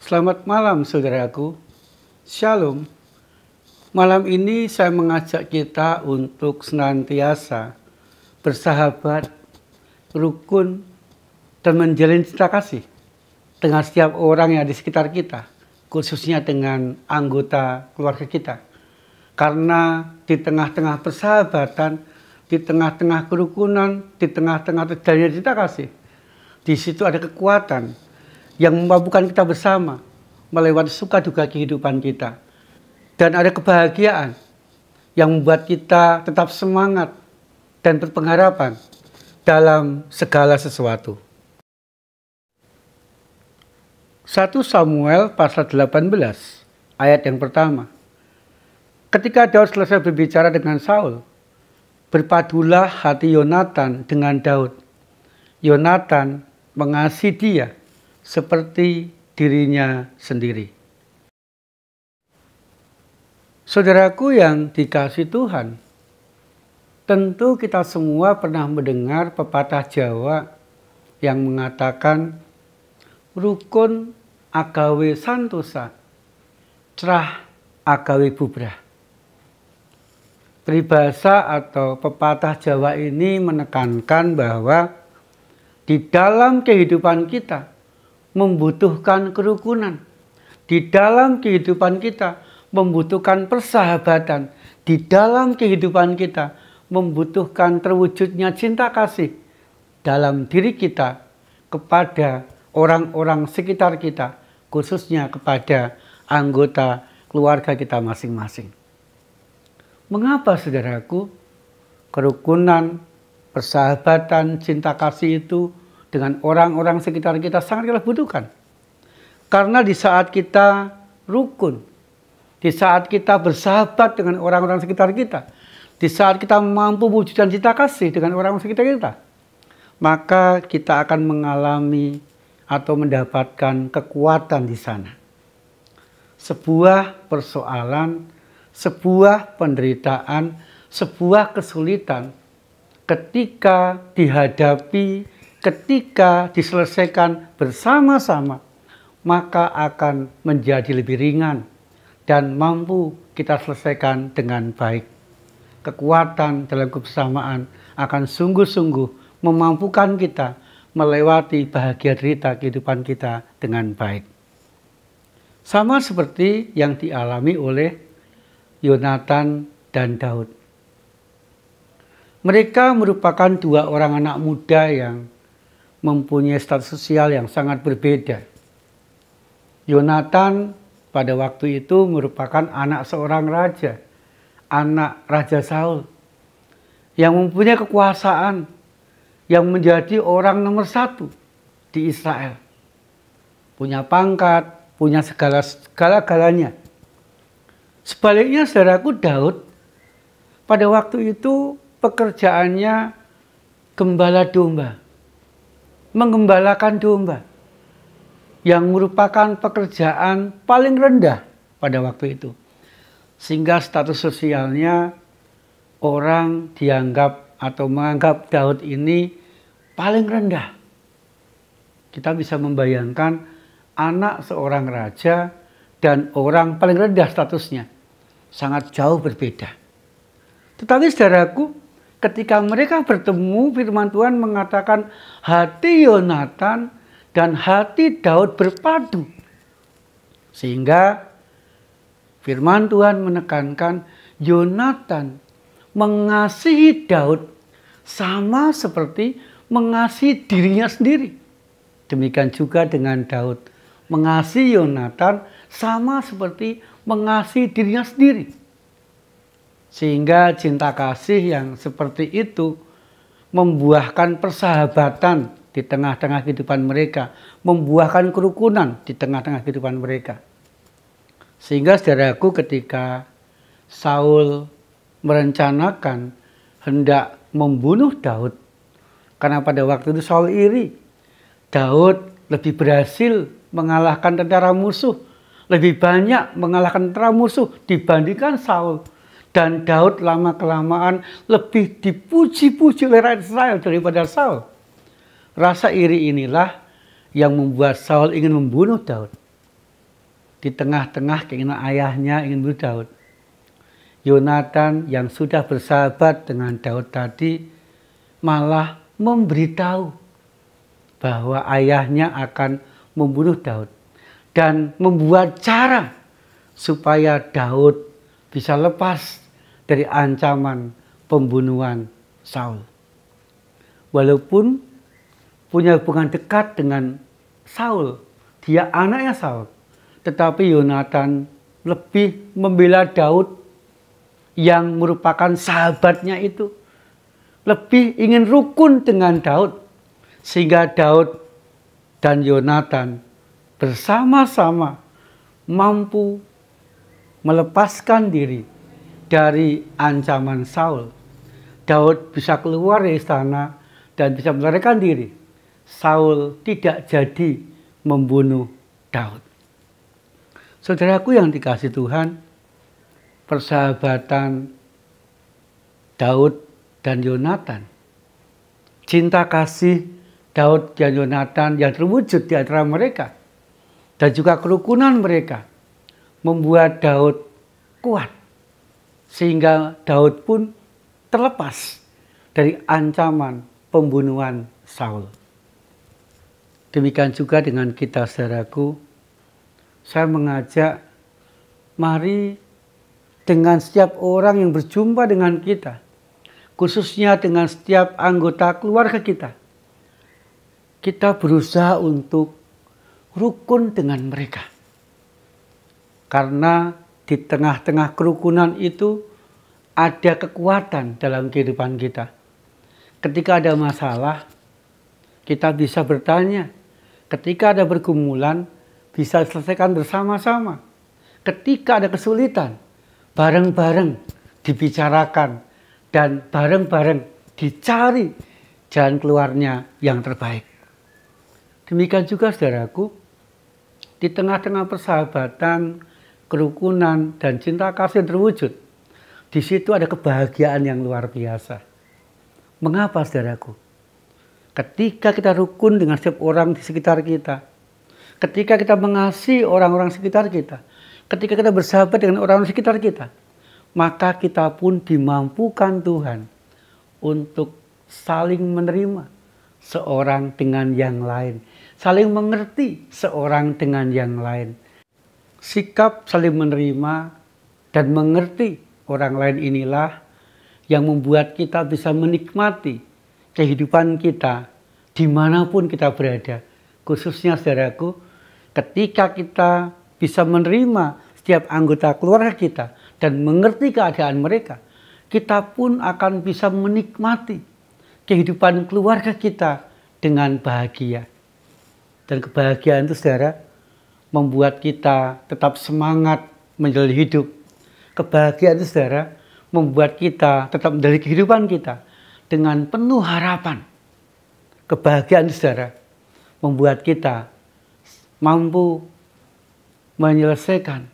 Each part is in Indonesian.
Selamat malam saudaraku, Shalom. Malam ini saya mengajak kita untuk senantiasa bersahabat, rukun, dan menjalin cinta kasih dengan setiap orang yang di sekitar kita, khususnya dengan anggota keluarga kita. Karena di tengah-tengah persahabatan, di tengah-tengah kerukunan, di tengah-tengah terjalin cinta kasih, di situ ada kekuatan yang memabukkan kita bersama melewati suka duka kehidupan kita. Dan ada kebahagiaan yang membuat kita tetap semangat dan berpengharapan dalam segala sesuatu. 1 Samuel pasal 18 ayat yang pertama. Ketika Daud selesai berbicara dengan Saul, berpadulah hati Yonatan dengan Daud. Yonatan mengasihi dia seperti dirinya sendiri. Saudaraku yang dikasihi Tuhan, tentu kita semua pernah mendengar pepatah Jawa yang mengatakan rukun agawe santosa, cerah agawe bubrah. Peribahasa atau pepatah Jawa ini menekankan bahwa di dalam kehidupan kita membutuhkan kerukunan. Di dalam kehidupan kita membutuhkan persahabatan. Di dalam kehidupan kita membutuhkan terwujudnya cinta kasih dalam diri kita kepada orang-orang sekitar kita, khususnya kepada anggota keluarga kita masing-masing. Mengapa saudaraku kerukunan, persahabatan, cinta kasih itu dengan orang-orang sekitar kita sangat kita butuhkan? Karena di saat kita rukun, di saat kita bersahabat dengan orang-orang sekitar kita, di saat kita mampu mewujudkan cinta kasih dengan orang-orang sekitar kita, maka kita akan mengalami atau mendapatkan kekuatan di sana. Sebuah persoalan, sebuah penderitaan, sebuah kesulitan ketika dihadapi, ketika diselesaikan bersama-sama, maka akan menjadi lebih ringan dan mampu kita selesaikan dengan baik. Kekuatan dalam kebersamaan akan sungguh-sungguh memampukan kita melewati bahagia derita kehidupan kita dengan baik. Sama seperti yang dialami oleh Yonatan dan Daud. Mereka merupakan dua orang anak muda yang mempunyai status sosial yang sangat berbeda. Yonatan pada waktu itu merupakan anak seorang raja, anak Raja Saul, yang mempunyai kekuasaan, yang menjadi orang nomor 1 di Israel. Punya pangkat, punya segala-galanya. Sebaliknya saudaraku, Daud pada waktu itu pekerjaannya gembala domba, menggembalakan domba, yang merupakan pekerjaan paling rendah pada waktu itu. Sehingga status sosialnya orang dianggap atau menganggap Daud ini paling rendah. Kita bisa membayangkan anak seorang raja dan orang paling rendah statusnya. Sangat jauh berbeda. Tetapi saudaraku, ketika mereka bertemu, firman Tuhan mengatakan hati Yonatan dan hati Daud berpadu. Sehingga firman Tuhan menekankan Yonatan mengasihi Daud sama seperti mengasihi dirinya sendiri. Demikian juga dengan Daud mengasihi Yonatan sama seperti mengasihi dirinya sendiri. Sehingga cinta kasih yang seperti itu membuahkan persahabatan di tengah-tengah kehidupan mereka, membuahkan kerukunan di tengah-tengah kehidupan mereka. Sehingga saudaraku, ketika Saul merencanakan hendak membunuh Daud, karena pada waktu itu Saul iri, Daud lebih berhasil mengalahkan tentara musuh, lebih banyak mengalahkan tentara musuh dibandingkan Saul. Dan Daud lama-kelamaan lebih dipuji-puji oleh rakyat Israel daripada Saul. Rasa iri inilah yang membuat Saul ingin membunuh Daud. di tengah-tengah keinginan ayahnya ingin membunuh Daud, Yonatan yang sudah bersahabat dengan Daud tadi malah memberitahu bahwa ayahnya akan membunuh Daud dan membuat cara supaya Daud bisa lepas dari ancaman pembunuhan Saul. Walaupun punya hubungan dekat dengan Saul, dia anaknya Saul, tetapi Yonatan lebih membela Daud yang merupakan sahabatnya itu, lebih ingin rukun dengan Daud, sehingga Daud dan Yonatan bersama-sama mampu melepaskan diri dari ancaman Saul. Daud bisa keluar dari istana dan bisa melarikan diri. Saul tidak jadi membunuh Daud. Saudaraku yang dikasihi Tuhan, persahabatan Daud dan Yonatan, cinta kasih Daud dan Yonatan yang terwujud di antara mereka, dan juga kerukunan mereka, membuat Daud kuat, sehingga Daud pun terlepas dari ancaman pembunuhan Saul. Demikian juga dengan kita, saudaraku. Saya mengajak, mari dengan setiap orang yang berjumpa dengan kita, khususnya dengan setiap anggota keluarga kita, kita berusaha untuk rukun dengan mereka. Karena di tengah-tengah kerukunan itu ada kekuatan dalam kehidupan kita. Ketika ada masalah, kita bisa bertanya. Ketika ada pergumulan, bisa diselesaikan bersama-sama. Ketika ada kesulitan, bareng-bareng dibicarakan dan bareng-bareng dicari jalan keluarnya yang terbaik. Demikian juga, saudaraku, di tengah-tengah persahabatan, kerukunan, dan cinta kasih yang terwujud, di situ ada kebahagiaan yang luar biasa. Mengapa, saudaraku? Ketika kita rukun dengan setiap orang di sekitar kita, ketika kita mengasihi orang-orang sekitar kita, ketika kita bersahabat dengan orang-orang sekitar kita, maka kita pun dimampukan Tuhan untuk saling menerima seorang dengan yang lain, saling mengerti seorang dengan yang lain. Sikap saling menerima dan mengerti orang lain inilah yang membuat kita bisa menikmati kehidupan kita dimanapun kita berada. Khususnya, saudaraku, ketika kita bisa menerima setiap anggota keluarga kita dan mengerti keadaan mereka, kita pun akan bisa menikmati kehidupan keluarga kita dengan bahagia. Dan kebahagiaan itu, saudara, membuat kita tetap semangat menjalani hidup. Kebahagiaan itu, saudara, membuat kita tetap menjalani kehidupan kita dengan penuh harapan. Kebahagiaan itu, saudara, membuat kita mampu menyelesaikan,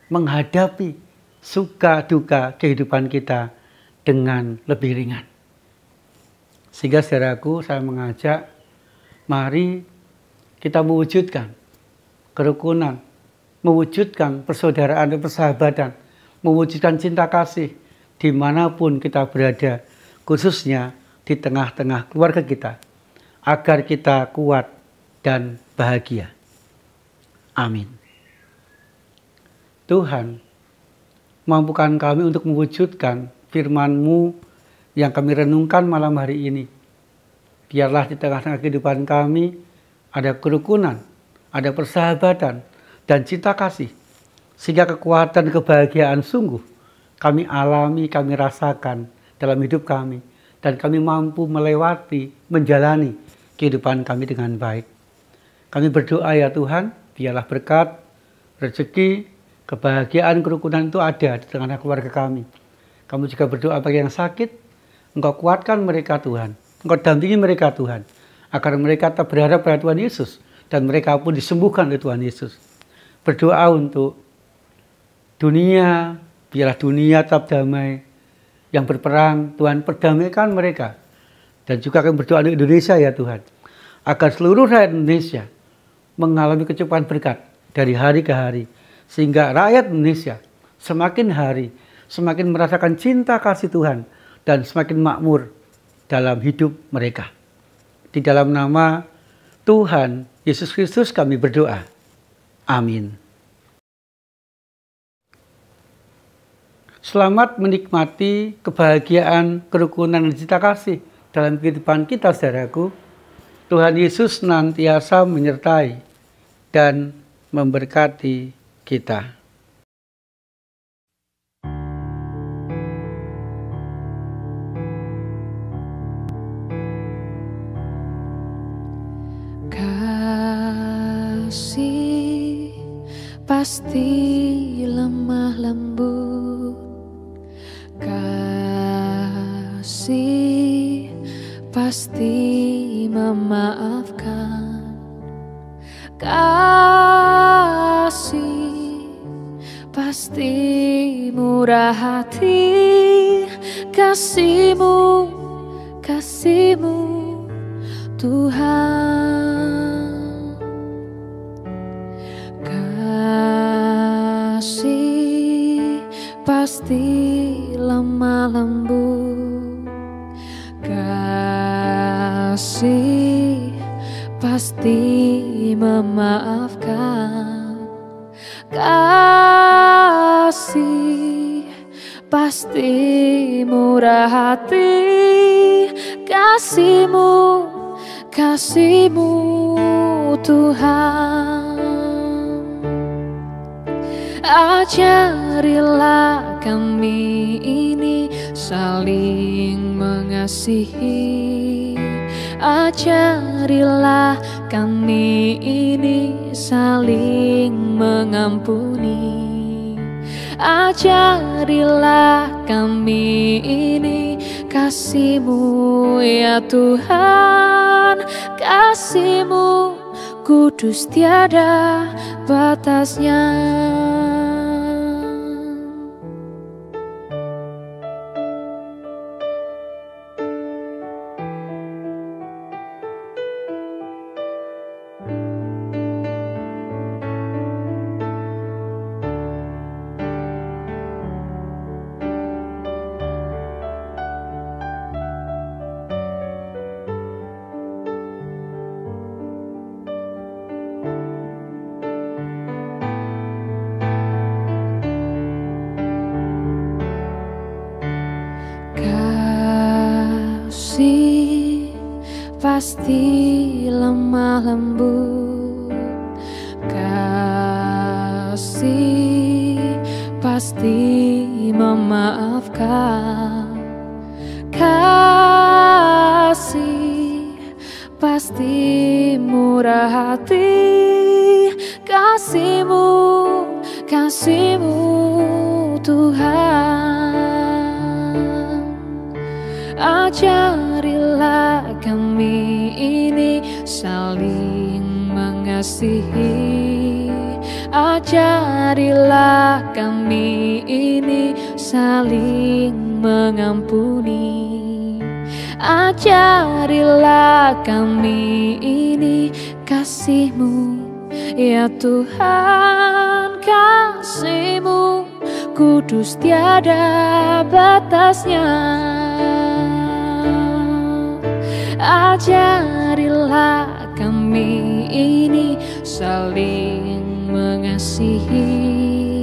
menghadapi suka duka kehidupan kita dengan lebih ringan. Sehingga, saudaraku, saya mengajak, mari kita mewujudkan kerukunan, mewujudkan persaudaraan dan persahabatan, mewujudkan cinta kasih dimanapun kita berada, khususnya di tengah-tengah keluarga kita, agar kita kuat dan bahagia. Amin. Tuhan, mampukan kami untuk mewujudkan firman-Mu yang kami renungkan malam hari ini. Biarlah di tengah-tengah kehidupan kami ada kerukunan, ada persahabatan, dan cinta kasih, sehingga kekuatan kebahagiaan sungguh kami alami, kami rasakan dalam hidup kami, dan kami mampu melewati, menjalani kehidupan kami dengan baik. Kami berdoa, ya Tuhan, biarlah berkat, rezeki, kebahagiaan, kerukunan itu ada di tengah keluarga kami. Kami juga berdoa bagi yang sakit, Engkau kuatkan mereka, Tuhan. Engkau dampingi mereka, Tuhan, agar mereka tetap berharap pada Tuhan Yesus, dan mereka pun disembuhkan oleh Tuhan Yesus. Berdoa untuk dunia, biarlah dunia tetap damai. Yang berperang, Tuhan perdamaikan mereka. Dan juga kami berdoa untuk Indonesia, ya Tuhan, agar seluruh rakyat Indonesia mengalami kecukupan berkat dari hari ke hari, Sehingga rakyat Indonesia semakin hari semakin merasakan cinta kasih Tuhan dan semakin makmur dalam hidup mereka. Di dalam nama Tuhan Yesus Kristus kami berdoa. Amin. Selamat menikmati kebahagiaan, kerukunan, dan cinta kasih dalam kehidupan kita, saudaraku. Tuhan Yesus senantiasa menyertai dan memberkati kita. Kasih pasti lemah lembut, kasih pasti memaafkan, kasih pasti murah hati, kasih-Mu, kasih-Mu Tuhan. Kasih pasti lemah lembut, kasih pasti memaafkan, kasih pasti murah hati, kasih-Mu, kasih-Mu Tuhan. Ajarilah kami ini saling mengasihi, ajarilah kami ini saling mengampuni, ajarilah kami ini kasih-Mu ya Tuhan, kasih-Mu kudus tiada batasnya. Kasih pasti lemah lembut, kasih pasti memaafkan, kasih pasti murah hati, kasih-Mu, kasih-Mu Tuhan. Ajarilah kami ini saling mengasihi, ajarilah kami ini saling mengampuni, ajarilah kami ini kasih-Mu ya Tuhan, kasih-Mu kudus tiada batasnya. Ajarilah kami ini saling mengasihi,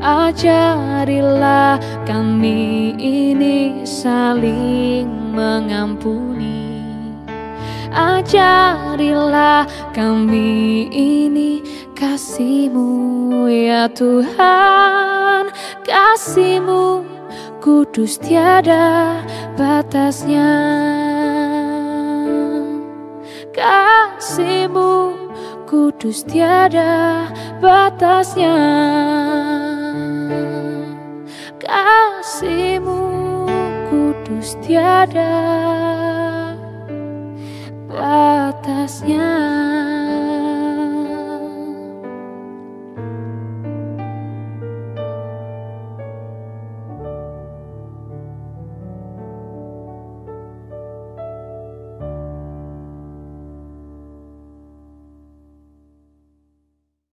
ajarilah kami ini saling mengampuni, ajarilah kami ini kasih-Mu ya Tuhan, kasih-Mu kudus tiada batasnya. Kasih-Mu kudus tiada batasnya, kasih-Mu kudus tiada batasnya.